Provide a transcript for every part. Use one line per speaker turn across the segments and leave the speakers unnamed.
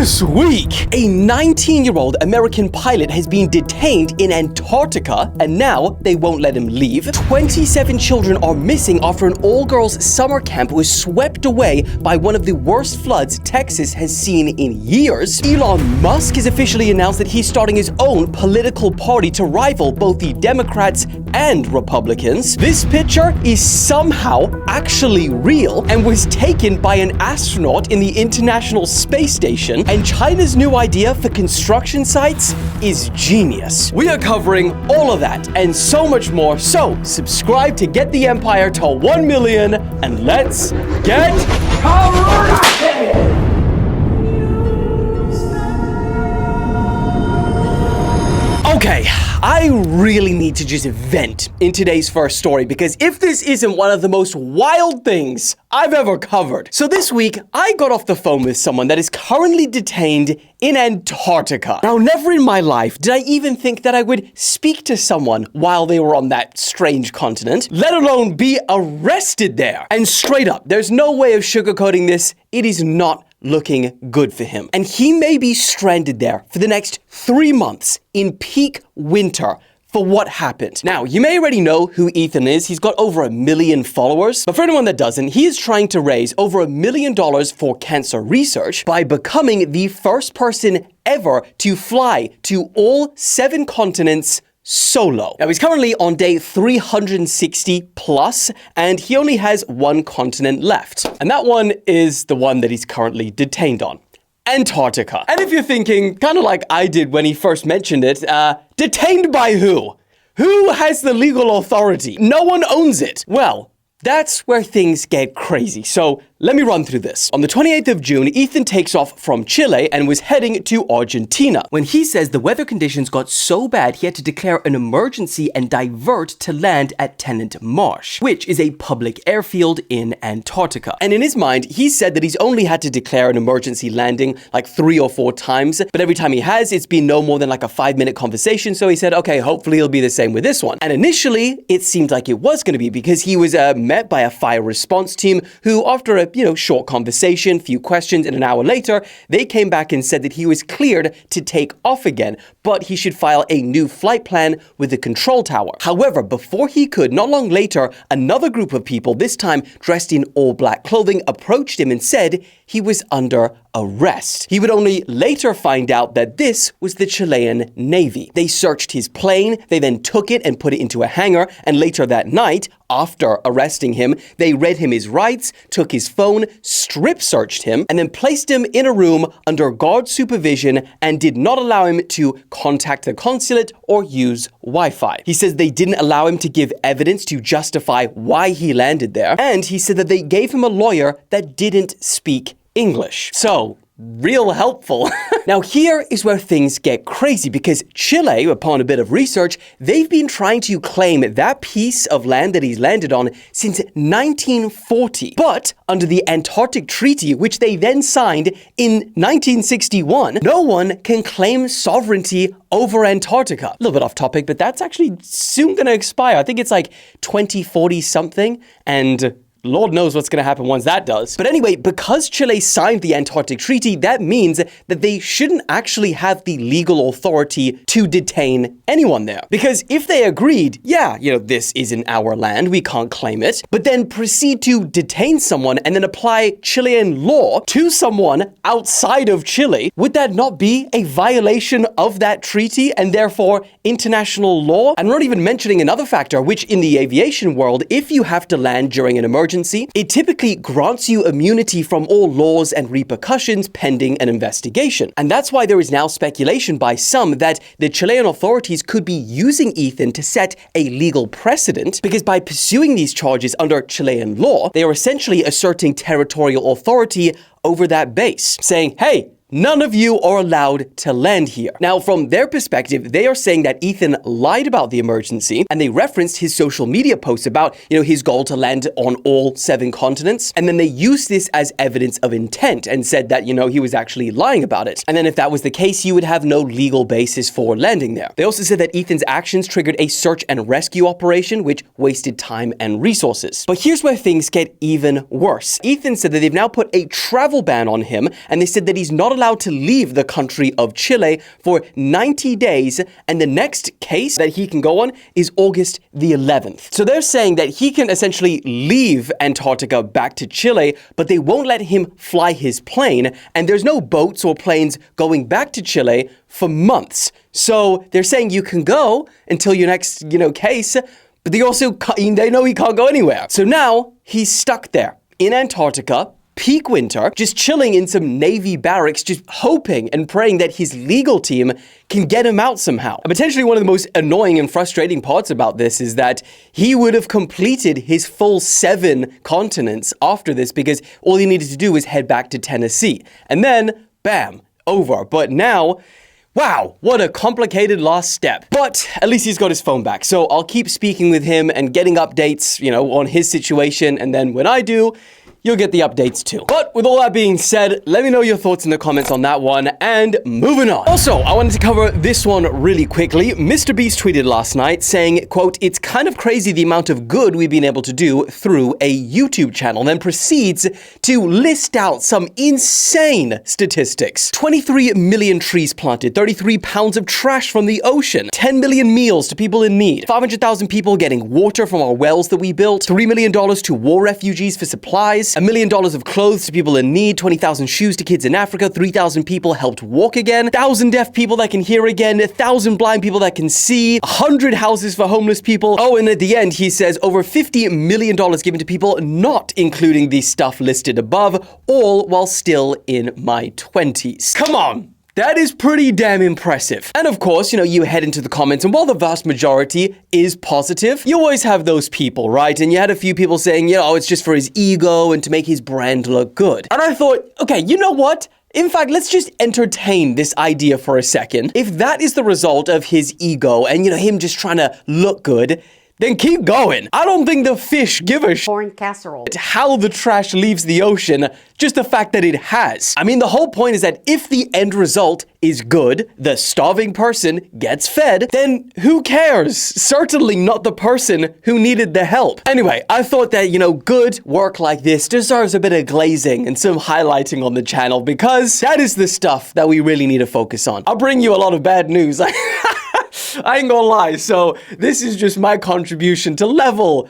This week, a 19-year-old American pilot has been detained in Antarctica, and now they won't let him leave. 27 children are missing after an all-girls summer camp was swept away by one of the worst floods Texas has seen in years. Elon Musk has officially announced that he's starting his own political party to rival both the Democrats and Republicans. This picture is somehow actually real and was taken by an astronaut in the International Space Station, and China's new idea for construction sites is genius. We are covering all of that and so much more, so subscribe to get the empire to 1 million and let's get corrupted! Okay, I really need to just vent in today's first story, because if this isn't one of the most wild things I've ever covered. So this week, I got off the phone with someone that is currently detained in Antarctica. Now, never in my life did I even think that I would speak to someone while they were on that strange continent, let alone be arrested there. And straight up, there's no way of sugarcoating this. It is not looking good for him. And he may be stranded there for the next 3 months in peak winter for what happened. Now, you may already know who Ethan is. He's got over 1 million followers. But for anyone that doesn't, he is trying to raise over $1 million for cancer research by becoming the first person ever to fly to all 7 continents solo. Now, he's currently on day 360 plus, and he only has 1 continent left. And that one is the one that he's currently detained on. Antarctica. And if you're thinking, kind of like I did when he first mentioned it, detained by who? Who has the legal authority? No one owns it. Well, that's where things get crazy. So let me run through this. On the 28th of June, Ethan takes off from Chile and was heading to Argentina, when he says the weather conditions got so bad he had to declare an emergency and divert to land at Tennant Marsh, which is a public airfield in Antarctica. And in his mind, he said that he's only had to declare an emergency landing like 3 or 4 times, but every time he has, it's been no more than like a 5-minute conversation. So he said, okay, hopefully it'll be the same with this one. And initially, it seemed like it was going to be, because he was met by a fire response team who, after a short conversation, few questions, and an hour later, they came back and said that he was cleared to take off again, but he should file a new flight plan with the control tower. However, before he could, not long later, another group of people, this time dressed in all black clothing, approached him and said he was under arrest. He would only later find out that this was the Chilean Navy. They searched his plane, they then took it and put it into a hangar, and later that night, after arresting him, they read him his rights, took his phone, strip searched him, and then placed him in a room under guard supervision and did not allow him to contact the consulate or use Wi-Fi. He says they didn't allow him to give evidence to justify why he landed there, and he said that they gave him a lawyer that didn't speak English. So, real helpful. Now, here is where things get crazy, because Chile, upon a bit of research, they've been trying to claim that piece of land that he's landed on since 1940. But under the Antarctic Treaty, which they then signed in 1961, no one can claim sovereignty over Antarctica. A little bit off topic, but that's actually soon going to expire. I think it's like 2040 something, and Lord knows what's going to happen once that does. But anyway, because Chile signed the Antarctic Treaty, that means that they shouldn't actually have the legal authority to detain anyone there. Because if they agreed, yeah, this isn't our land, we can't claim it, but then proceed to detain someone and then apply Chilean law to someone outside of Chile, would that not be a violation of that treaty and therefore international law? I'm not even mentioning another factor, which in the aviation world, if you have to land during an emergency, it typically grants you immunity from all laws and repercussions pending an investigation. And that's why there is now speculation by some that the Chilean authorities could be using Ethan to set a legal precedent, because by pursuing these charges under Chilean law, they are essentially asserting territorial authority over that base, saying, hey, none of you are allowed to land here. Now, from their perspective, they are saying that Ethan lied about the emergency, and they referenced his social media posts about, his goal to land on all 7 continents. And then they used this as evidence of intent and said that, he was actually lying about it. And then if that was the case, you would have no legal basis for landing there. They also said that Ethan's actions triggered a search and rescue operation, which wasted time and resources. But here's where things get even worse. Ethan said that they've now put a travel ban on him, and they said that he's not allowed to leave the country of Chile for 90 days, and the next case that he can go on is August the 11th. So they're saying that he can essentially leave Antarctica back to Chile, but they won't let him fly his plane, and there's no boats or planes going back to Chile for months. So they're saying you can go until your next, case, but they know he can't go anywhere. So now he's stuck there in Antarctica, peak winter, just chilling in some Navy barracks, just hoping and praying that his legal team can get him out somehow. And potentially one of the most annoying and frustrating parts about this is that he would have completed his full 7 continents after this, because all he needed to do was head back to Tennessee. And then, bam, over. But now, wow, what a complicated last step. But at least he's got his phone back. So I'll keep speaking with him and getting updates, on his situation. And then when I do, you'll get the updates too. But with all that being said, let me know your thoughts in the comments on that one, and moving on. Also, I wanted to cover this one really quickly. Mr. Beast tweeted last night saying, quote, "It's kind of crazy the amount of good we've been able to do through a YouTube channel," then proceeds to list out some insane statistics. 23 million trees planted, 33 pounds of trash from the ocean, 10 million meals to people in need, 500,000 people getting water from our wells that we built, $3 million to war refugees for supplies, $1 million of clothes to people in need, 20,000 shoes to kids in Africa, 3,000 people helped walk again, 1,000 deaf people that can hear again, 1,000 blind people that can see, 100 houses for homeless people. Oh, and at the end, he says over $50 million given to people, not including the stuff listed above, all while still in my 20s. Come on! That is pretty damn impressive. And of course, you head into the comments, and while the vast majority is positive, you always have those people, right? And you had a few people saying, it's just for his ego and to make his brand look good. And I thought, okay, you know what? In fact, let's just entertain this idea for a second. If that is the result of his ego and, him just trying to look good, then keep going. I don't think the fish give a
corn casserole
how the trash leaves the ocean, just the fact that it has. I mean, the whole point is that if the end result is good, the starving person gets fed, then who cares? Certainly not the person who needed the help. Anyway, I thought that, good work like this deserves a bit of glazing and some highlighting on the channel, because that is the stuff that we really need to focus on. I'll bring you a lot of bad news. I ain't gonna lie, so this is just my contribution to level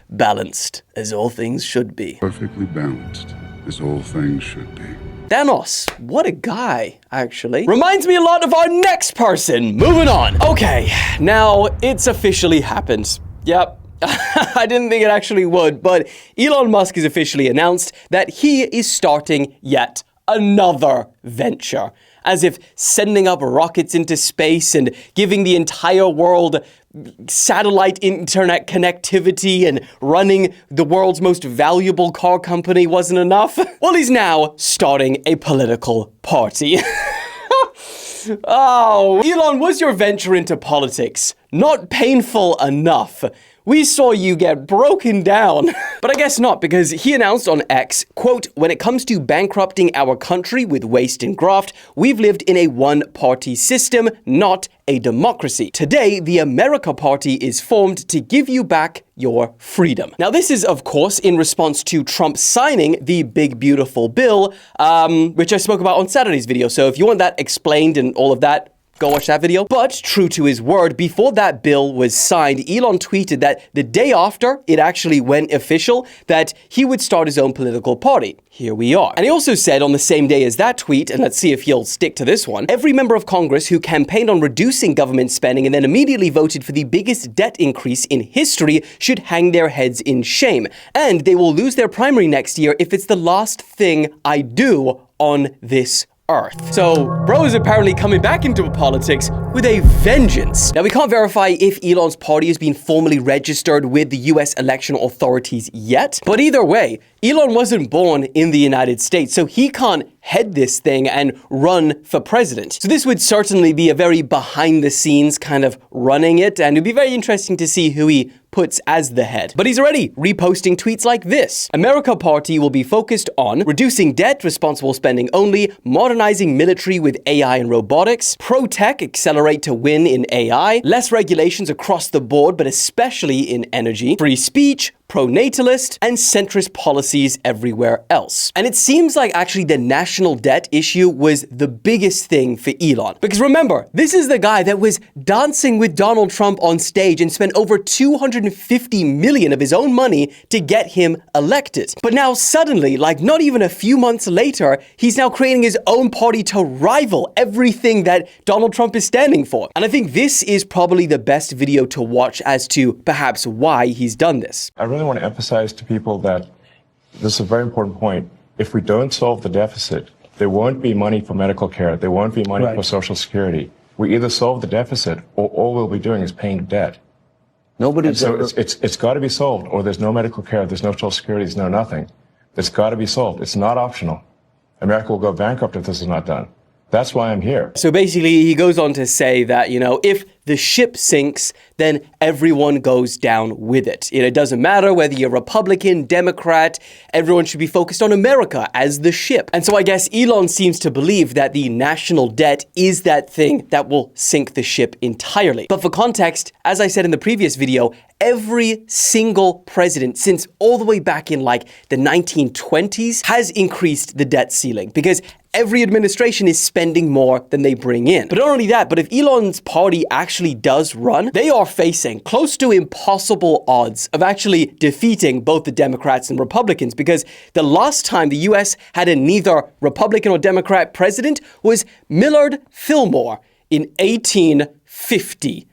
balanced, as all things should be.
Perfectly balanced, as all things should be.
Thanos, what a guy, actually. Reminds me a lot of our next person. Moving on. Okay, now it's officially happened. Yep. I didn't think it actually would, but Elon Musk has officially announced that he is starting yet another venture. As if sending up rockets into space and giving the entire world satellite internet connectivity and running the world's most valuable car company wasn't enough. Well, he's now starting a political party. Oh, Elon, was your venture into politics not painful enough? We saw you get broken down. But I guess not, because he announced on X, quote, "When it comes to bankrupting our country with waste and graft, we've lived in a one-party system, not a democracy. Today, the America Party is formed to give you back your freedom." Now, this is, of course, in response to Trump signing the big, beautiful bill, which I spoke about on Saturday's video. So if you want that explained and all of that, go watch that video. But true to his word, before that bill was signed, Elon tweeted that the day after it actually went official, that he would start his own political party. Here we are. And he also said on the same day as that tweet, and let's see if he'll stick to this one, every member of Congress who campaigned on reducing government spending and then immediately voted for the biggest debt increase in history should hang their heads in shame. And they will lose their primary next year if it's the last thing I do on this Earth. So, bro is apparently coming back into politics with a vengeance. Now, we can't verify if Elon's party has been formally registered with the US election authorities yet, but either way, Elon wasn't born in the United States, so he can't head this thing and run for president. So this would certainly be a very behind-the-scenes kind of running it, and it'd be very interesting to see who he puts as the head. But he's already reposting tweets like this. America Party will be focused on reducing debt, responsible spending only, modernizing military with AI and robotics, pro-tech, accelerate to win in AI, less regulations across the board, but especially in energy, free speech, pro-natalist, and centrist policies everywhere else. And it seems like actually the national debt issue was the biggest thing for Elon. Because remember, this is the guy that was dancing with Donald Trump on stage and spent over $250 million of his own money to get him elected. But now suddenly, like not even a few months later, he's now creating his own party to rival everything that Donald Trump is standing for. And I think this is probably the best video to watch as to perhaps why he's done this.
I really want to emphasize to people that this is a very important point. If we don't solve the deficit, there won't be money for medical care. There won't be money for Social Security. We either solve the deficit or all we'll be doing is paying debt. It's got to be solved, or there's no medical care, there's no Social Security, there's no nothing. It's got to be solved. It's not optional. America will go bankrupt if this is not done. That's why I'm here.
So basically, he goes on to say that, if the ship sinks, then everyone goes down with it. It doesn't matter whether you're Republican, Democrat, everyone should be focused on America as the ship. And so I guess Elon seems to believe that the national debt is that thing that will sink the ship entirely. But for context, as I said in the previous video, every single president since all the way back in like the 1920s has increased the debt ceiling because every administration is spending more than they bring in. But not only that, but if Elon's party actually does run, they are facing close to impossible odds of actually defeating both the Democrats and Republicans, because the last time the US had a neither Republican or Democrat president was Millard Fillmore in 1850.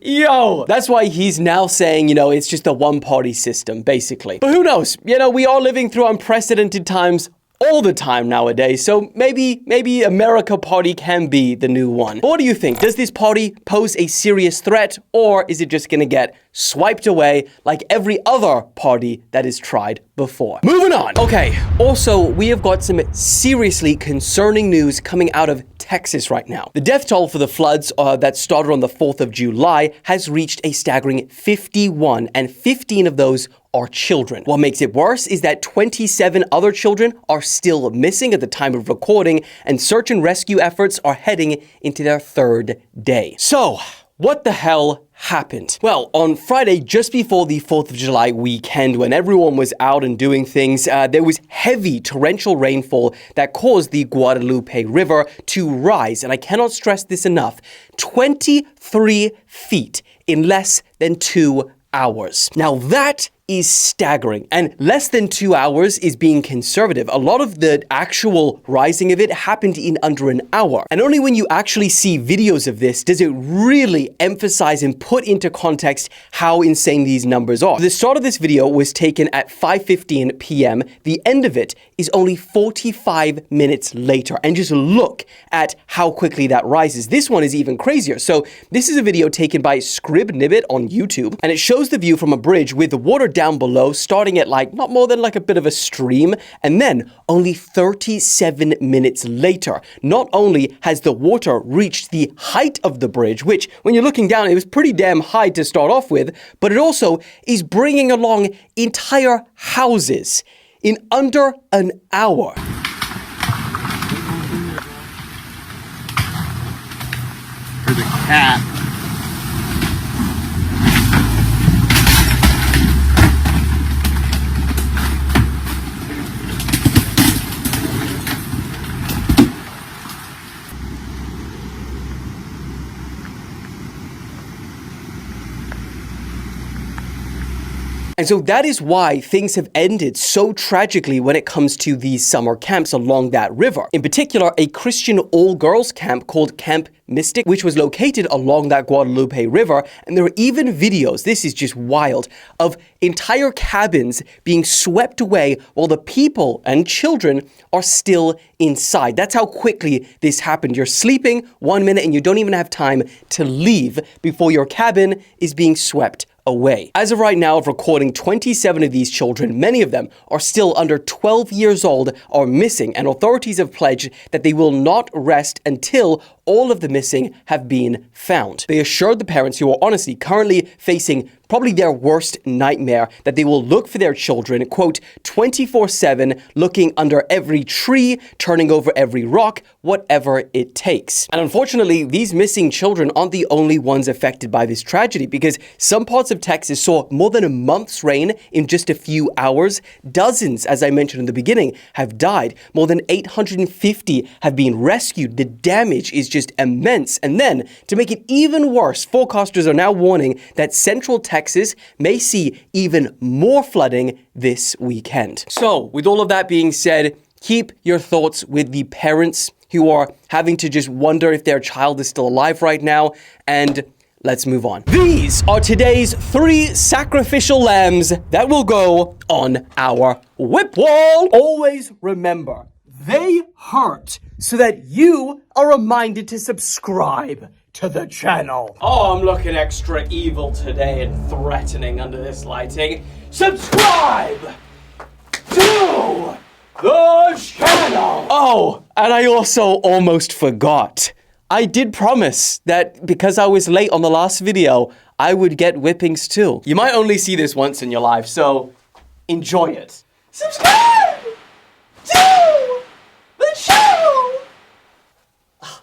Yo, that's why he's now saying, it's just a one-party system, basically. But who knows? We are living through unprecedented times all the time nowadays, so maybe America party can be the new one. But what do you think? Does this party pose a serious threat, or is it just gonna get swiped away like every other party that is tried before? Moving on. Okay, also, we have got some seriously concerning news coming out of Texas right now. The death toll for the floods that started on the 4th of July has reached a staggering 51, and 15 of those are children. What makes it worse is that 27 other children are still missing at the time of recording, and search and rescue efforts are heading into their 3rd day. So, what the hell happened? Well, on Friday, just before the 4th of July weekend, when everyone was out and doing things, there was heavy torrential rainfall that caused the Guadalupe River to rise, and I cannot stress this enough, 23 feet in less than 2 hours. Now that is staggering, and less than 2 hours is being conservative. A lot of the actual rising of it happened in under an hour. And only when you actually see videos of this does it really emphasize and put into context how insane these numbers are. The start of this video was taken at 5:15 p.m. The end of it is only 45 minutes later. And just look at how quickly that rises. This one is even crazier. So this is a video taken by Scribnibbit on YouTube, and it shows the view from a bridge with the water down below, starting at like not more than like a bit of a stream, and then only 37 minutes later, not only has the water reached the height of the bridge, which when you're looking down, it was pretty damn high to start off with, but it also is bringing along entire houses in under an hour.
For the cat.
And so that is why things have ended so tragically when it comes to these summer camps along that river. In particular, a Christian all-girls camp called Camp Mystic, which was located along that Guadalupe River. And there are even videos, this is just wild, of entire cabins being swept away while the people and children are still inside. That's how quickly this happened. You're sleeping 1 minute and you don't even have time to leave before your cabin is being swept away. As of right now of recording, 27 of these children, many of them are still under 12 years old, are missing, and authorities have pledged that they will not rest until all of the missing have been found. They assured the parents, who are honestly currently facing probably their worst nightmare, that they will look for their children, quote, 24/7, looking under every tree, turning over every rock, whatever it takes. And unfortunately, these missing children aren't the only ones affected by this tragedy, because some parts of Texas saw more than a month's rain in just a few hours. Dozens, as I mentioned in the beginning, have died. More than 850 have been rescued. The damage is just immense. And then, to make it even worse, forecasters are now warning that Central Texas may see even more flooding this weekend. So, with all of that being said, keep your thoughts with the parents who are having to just wonder if their child is still alive right now, and let's move on. These are today's 3 sacrificial lambs that will go on our whip wall. Always remember, they hurt so that you are reminded to subscribe to the channel. Oh, I'm looking extra evil today and threatening under this lighting. Subscribe to the channel. Oh, and I also almost forgot. I did promise that because I was late on the last video, I would get whippings too. You might only see this once in your life, so enjoy it. Subscribe to the channel.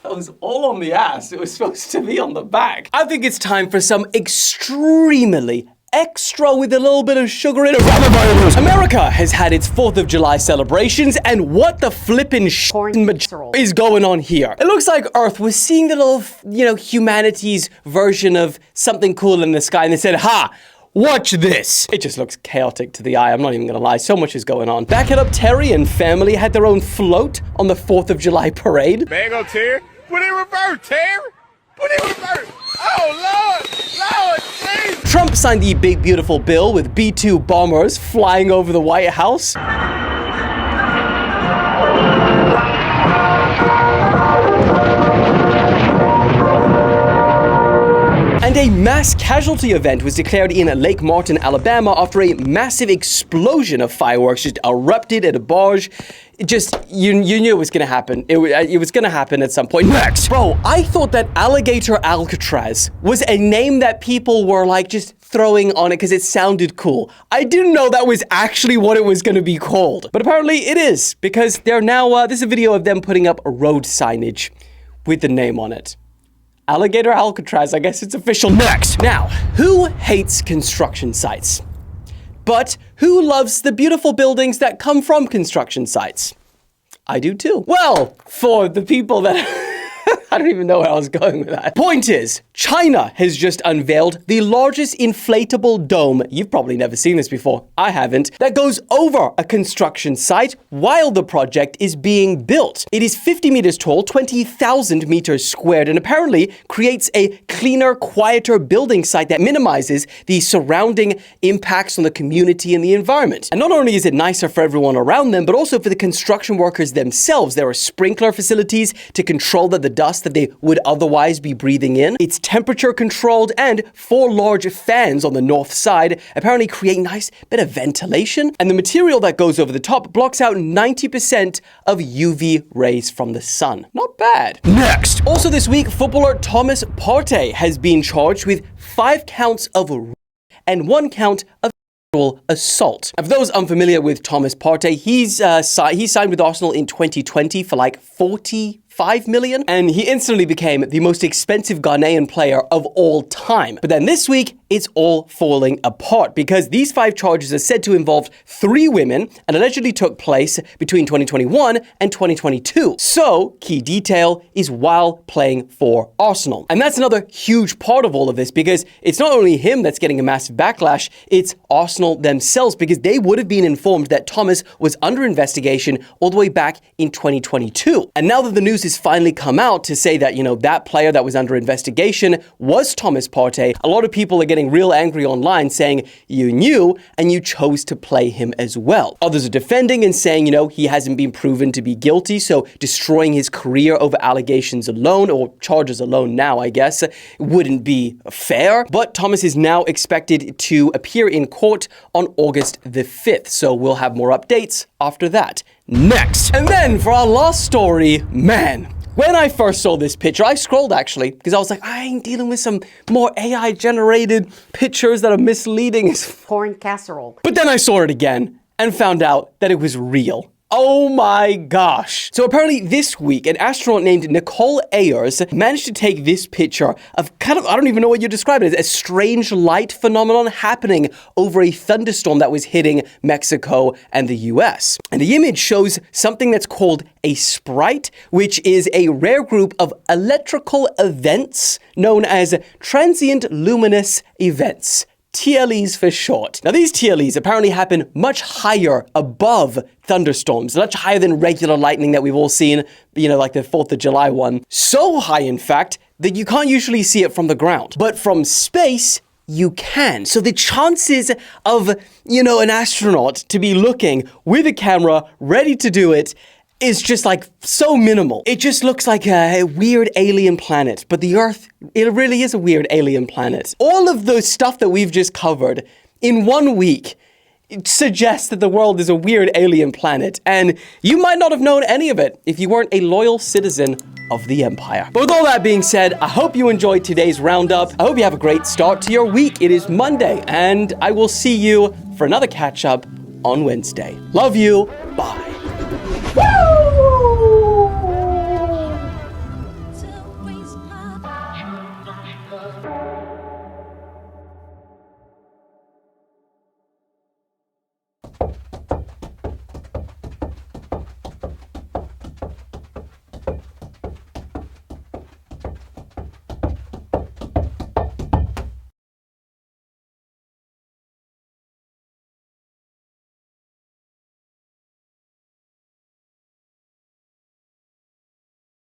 That was all on the ass. It was supposed to be on the back. I think it's time for some extremely extra with a little bit of sugar in it. America has had its 4th of July celebrations, and what the flippin' is going on here? It looks like Earth was seeing the little, humanity's version of something cool in the sky, and they said, ha! Watch this! It just looks chaotic to the eye, I'm not even gonna lie, so much is going on. Back it up, Terry and family had their own float on the 4th of July parade.
Mango Terry, put it in reverse, Terry! Put it in reverse! Oh, Lord, please!
Trump signed the big beautiful bill with B-2 bombers flying over the White House. And a mass casualty event was declared in Lake Martin, Alabama after a massive explosion of fireworks just erupted at a barge. You knew it was gonna happen. It was gonna happen at some point. Next! Bro, I thought that Alligator Alcatraz was a name that people were like just throwing on it because it sounded cool. I didn't know that was actually what it was gonna be called. But apparently it is, because they're now, this is a video of them putting up road signage with the name on it. Alligator Alcatraz, I guess it's official. Next! Now, who hates construction sites? But who loves the beautiful buildings that come from construction sites? I do too. Well, for the people that... I don't even know where I was going with that. Point is, China has just unveiled the largest inflatable dome. You've probably never seen this before. I haven't. That goes over a construction site while the project is being built. It is 50 meters tall, 20,000 meters squared, and apparently creates a cleaner, quieter building site that minimizes the surrounding impacts on the community and the environment. And not only is it nicer for everyone around them, but also for the construction workers themselves. There are sprinkler facilities to control the dust that they would otherwise be breathing in. It's temperature controlled, and 4 large fans on the north side apparently create nice bit of ventilation. And the material that goes over the top blocks out 90% of UV rays from the sun. Not bad. Next! Also this week, footballer Thomas Partey has been charged with 5 counts of rape and 1 count of assault. And for those unfamiliar with Thomas Partey, he signed with Arsenal in 2020 for like 45 million, and he instantly became the most expensive Ghanaian player of all time. But then this week, it's all falling apart because these 5 charges are said to involve 3 women and allegedly took place between 2021 and 2022. So, key detail is while playing for Arsenal. And that's another huge part of all of this, because it's not only him that's getting a massive backlash, it's Arsenal themselves, because they would have been informed that Thomas was under investigation all the way back in 2022. And now that the news has finally come out to say that, that player that was under investigation was Thomas Partey, a lot of people are getting real angry online saying you knew and you chose to play him as well. Others are defending and saying, he hasn't been proven to be guilty, so destroying his career over allegations alone, or charges alone now, I guess, wouldn't be fair. But Thomas is now expected to appear in court on August the 5th, so we'll have more updates after that. Next! And then for our last story, man, When I first saw this picture, I scrolled actually, because I was like, I ain't dealing with some more AI-generated pictures that are misleading.
Corn casserole.
But then I saw it again and found out that it was real. Oh my gosh. So apparently this week, an astronaut named Nicole Ayers managed to take this picture of kind of, I don't even know what you describe it as, a strange light phenomenon happening over a thunderstorm that was hitting Mexico and the US. And the image shows something that's called a sprite, which is a rare group of electrical events known as transient luminous events. TLEs for short. Now these TLEs apparently happen much higher above thunderstorms, much higher than regular lightning that we've all seen, you know, like the 4th of July one. So high, in fact, that you can't usually see it from the ground. But from space, you can. So the chances of, you know, an astronaut to be looking with a camera, ready to do it, is just like so minimal. It just looks like a weird alien planet, but the Earth, it really is a weird alien planet. All of the stuff that we've just covered in 1 week suggests that the world is a weird alien planet, and you might not have known any of it if you weren't a loyal citizen of the Empire. But with all that being said, I hope you enjoyed today's roundup. I hope you have a great start to your week. It is Monday, and I will see you for another catch-up on Wednesday. Love you. Bye.